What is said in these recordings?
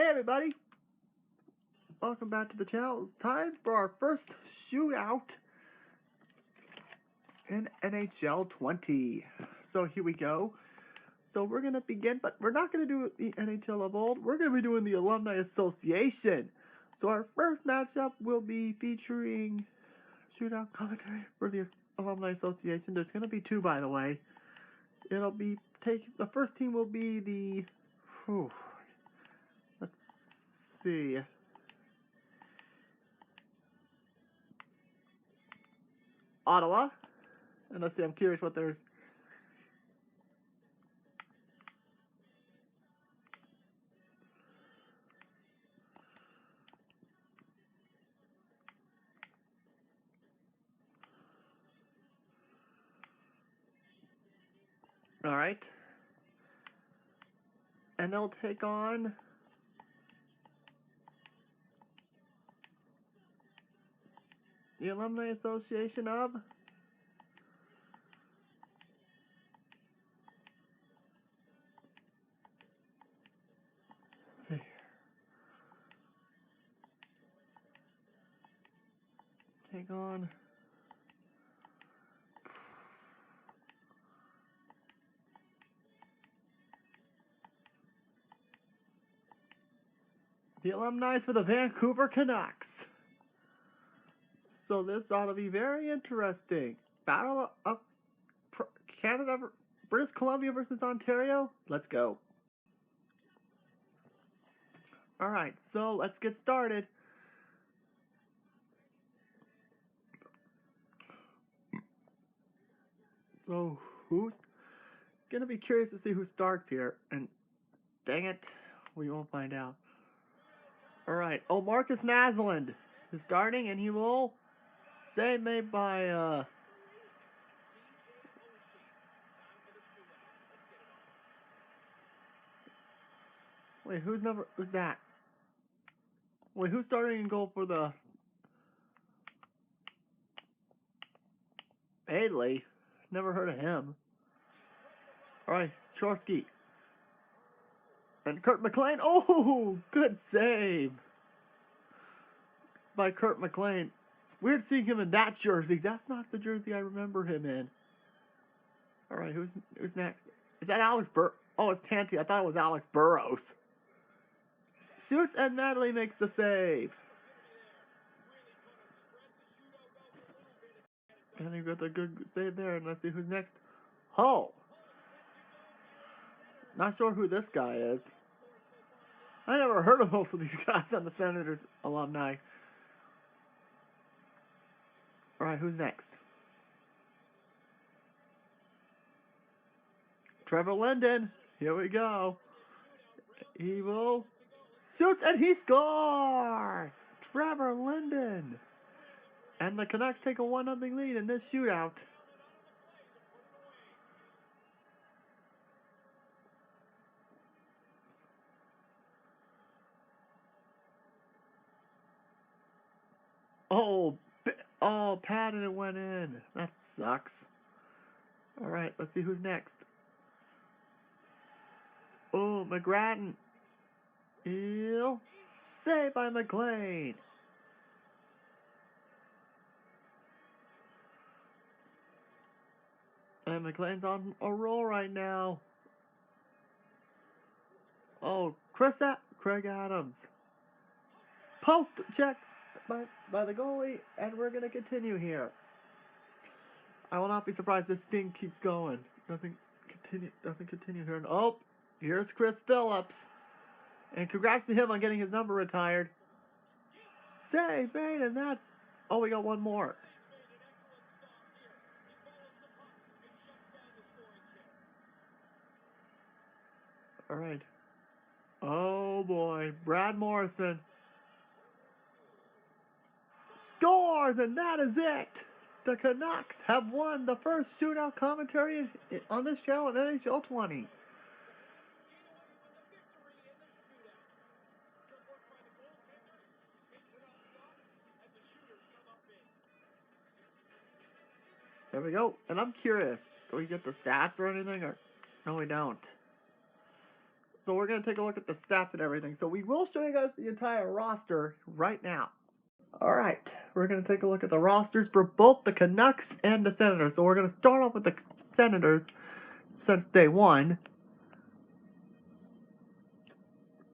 Hey everybody, welcome back to the channel. It's time for our first shootout in NHL 20. So here we go. So we're going to begin, but we're not going to do the NHL of old. We're going to be doing the Alumni Association. So our first matchup will be featuring shootout commentary for the Alumni Association. There's going to be two, by the way. It'll be the first team will be the let's see. Ottawa. And let's see, I'm curious what there's. Alright. And they'll take on the Alumni Association of take on the alumni for the Vancouver Canucks. So this ought to be very interesting. Battle of Canada, British Columbia versus Ontario. Let's go. Alright, so let's get started. So who's gonna be curious to see who starts here, and dang it, we won't find out. Alright, Marcus Naslund is starting, and he will save made by wait, who's that? Wait, who's starting in goal for the Bailey? Never heard of him. Alright, Chorsky. And Kurt McLean. Oh, good save by Kurt McLean. Weird seeing him in that jersey. That's not the jersey I remember him in. Alright, who's next? Is that Alex Oh, it's Tanty. I thought it was Alex Burrows. Shoots and Natalie makes the save. And he got a good save there. And let's see who's next. Hull. Not sure who this guy is. I never heard of most of these guys on the Senators alumni. Alright, who's next? Trevor Linden. Here we go. He will shoot and he scores! Trevor Linden. And the Canucks take a 1-0 lead in this shootout. Oh, Pat, and it went in. That sucks. Alright, let's see who's next. Oh, McGrattan. Ew. Saved by McLean. And McLean's on a roll right now. Oh, Craig Adams. Post check by the goalie, and we're going to continue here. I will not be surprised if this thing keeps going. Doesn't continue here. Oh, here's Chris Phillips. And congrats to him on getting his number retired. Save made, and that's... Oh, we got one more. Alright. Oh boy, Brad Morrison scores, and that is it. The Canucks have won the first shootout commentary on this channel in NHL 20. There we go. And I'm curious, do we get the stats or anything? Or no, we don't. So we're going to take a look at the stats and everything. So we will show you guys the entire roster right now. All right, we're going to take a look at the rosters for both the Canucks and the Senators. So we're going to start off with the Senators since day one.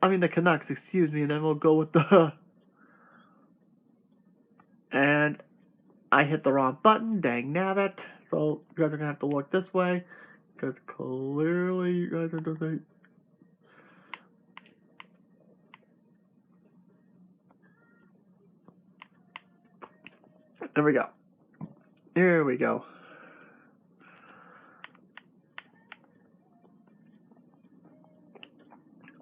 I mean the Canucks, excuse me, and then we'll go with the... And I hit the wrong button, dang nabbit. So you guys are going to have to look this way, because clearly you guys are doing... There we go. Here we go.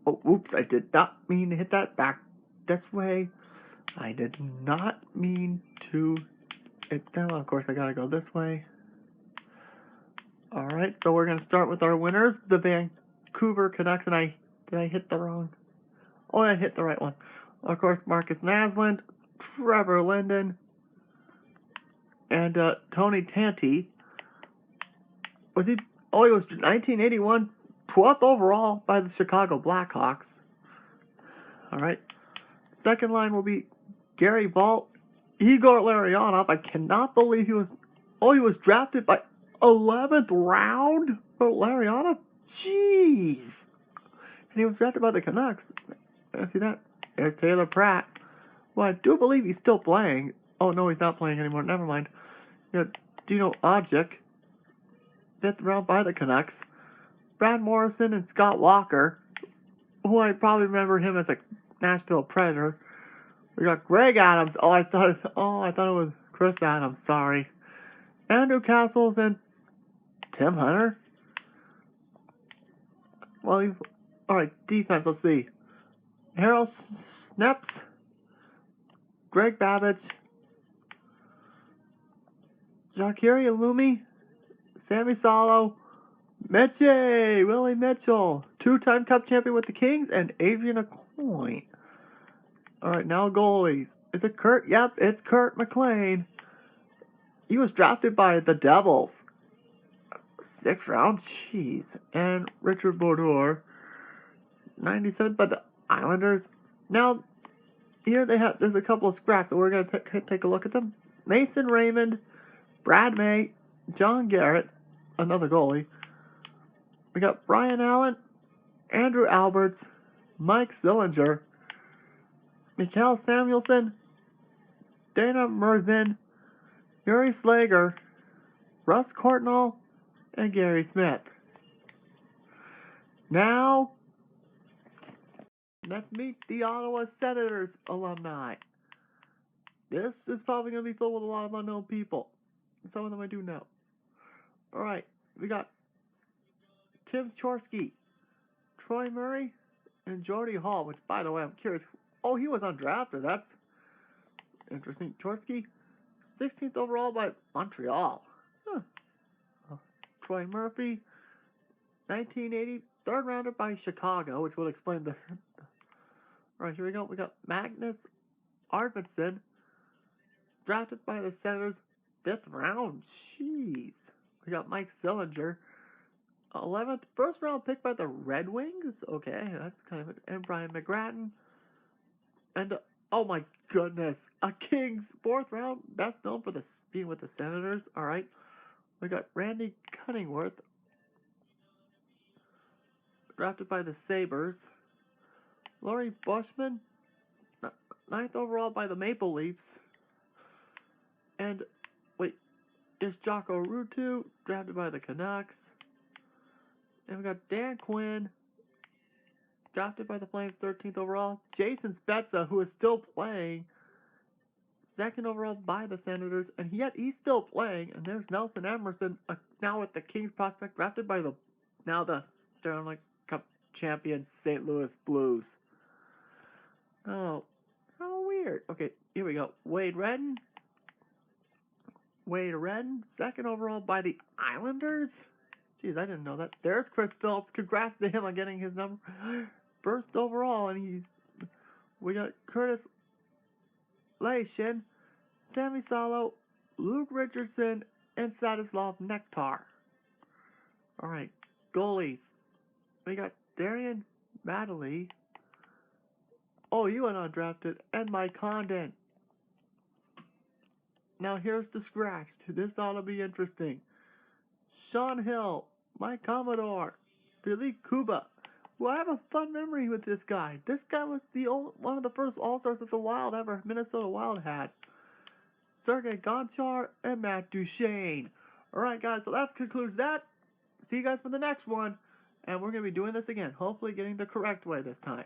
Oh, oops, I did not mean to hit that back this way. I did not mean to hit that one. Of course, I gotta go this way. Alright, so we're gonna start with our winners, the Vancouver Canucks, and did I hit the wrong? Oh, I hit the right one. Of course, Marcus Naslund, Trevor Linden, and Tony Tanti. He was 1981, 12th overall by the Chicago Blackhawks. Alright. Second line will be Gary Vault, Igor Larionov. I cannot believe he was drafted by 11th round for Larionov? Jeez. And he was drafted by the Canucks. See that? There's Taylor Pratt. Well, I do believe he's still playing. Oh, no, he's not playing anymore. Never mind. You got Dino Odjick, 5th round by the Canucks. Brad Morrison and Scott Walker, who I probably remember him as a Nashville Predator. We got Greg Adams. I thought it was Chris Adams. Sorry. Andrew Castles and Tim Hunter. Well, alright, defense, let's see. Harold Sneps, Greg Babbage, Jacques Alumni, Sammy Salo, Willie Mitchell, 2-time Cup champion with the Kings, and Adrian Aucoin. Alright, now goalies. Is it Kurt? Yep, it's Kurt McLean. He was drafted by the Devils. 6th round, jeez. And Richard Brodeur, 97 by the Islanders. Now, here there's a couple of scraps, so we're going to take a look at them. Mason Raymond, Brad May, John Garrett, another goalie. We got Brian Allen, Andrew Alberts, Mike Sillinger, Mikhail Samuelson, Dana Mervin, Yuri Slager, Russ Courtnall, and Gary Smith. Now, let's meet the Ottawa Senators alumni. This is probably going to be filled with a lot of unknown people. Some of them I do know. Alright, we got Tim Chorsky, Troy Murray, and Jordy Hall, which, by the way, I'm curious. Oh, he was undrafted. That's interesting. Chorsky, 16th overall by Montreal. Huh. Troy Murphy, 1980, 3rd rounder by Chicago, which will explain the... Alright, here we go. We got Magnus Arvidsson, drafted by the Senators, 5th round. Jeez. We got Mike Sillinger, 11th, 1st round pick by the Red Wings. Okay, that's kind of it. And Brian McGrattan. And, oh my goodness, a Kings 4th round, best known for being with the Senators. Alright. We got Randy Cunningworth, drafted by the Sabres. Laurie Bushman, 9th overall by the Maple Leafs. And, wait, is Jocko Ruutu, drafted by the Canucks. And we got Dan Quinn, drafted by the Flames, 13th overall. Jason Spezza, who is still playing, 2nd overall by the Senators. And yet he's still playing. And there's Nelson Emerson, now with the Kings prospect, drafted by the Stanley Cup champion St. Louis Blues. Oh, how weird. Okay, here we go. Wade Redden, 2nd overall by the Islanders. Jeez, I didn't know that. There's Chris Phillips. Congrats to him on getting his number. 1st overall, and we got Curtis Leishin, Sammy Salo, Luke Richardson, and Stanislav Nektar. Alright, goalies. We got Darian Maddie. Oh, you went undrafted. And Mike Condon. Now here's the scratched. This ought to be interesting. Sean Hill, Mike Commodore, Billy Kuba. Well, I have a fun memory with this guy. This guy was one of the first All-Stars that the Wild ever, Minnesota Wild had. Sergei Gonchar and Matt Duchene. Alright guys, so that concludes that. See you guys for the next one. And we're going to be doing this again, hopefully getting the correct way this time.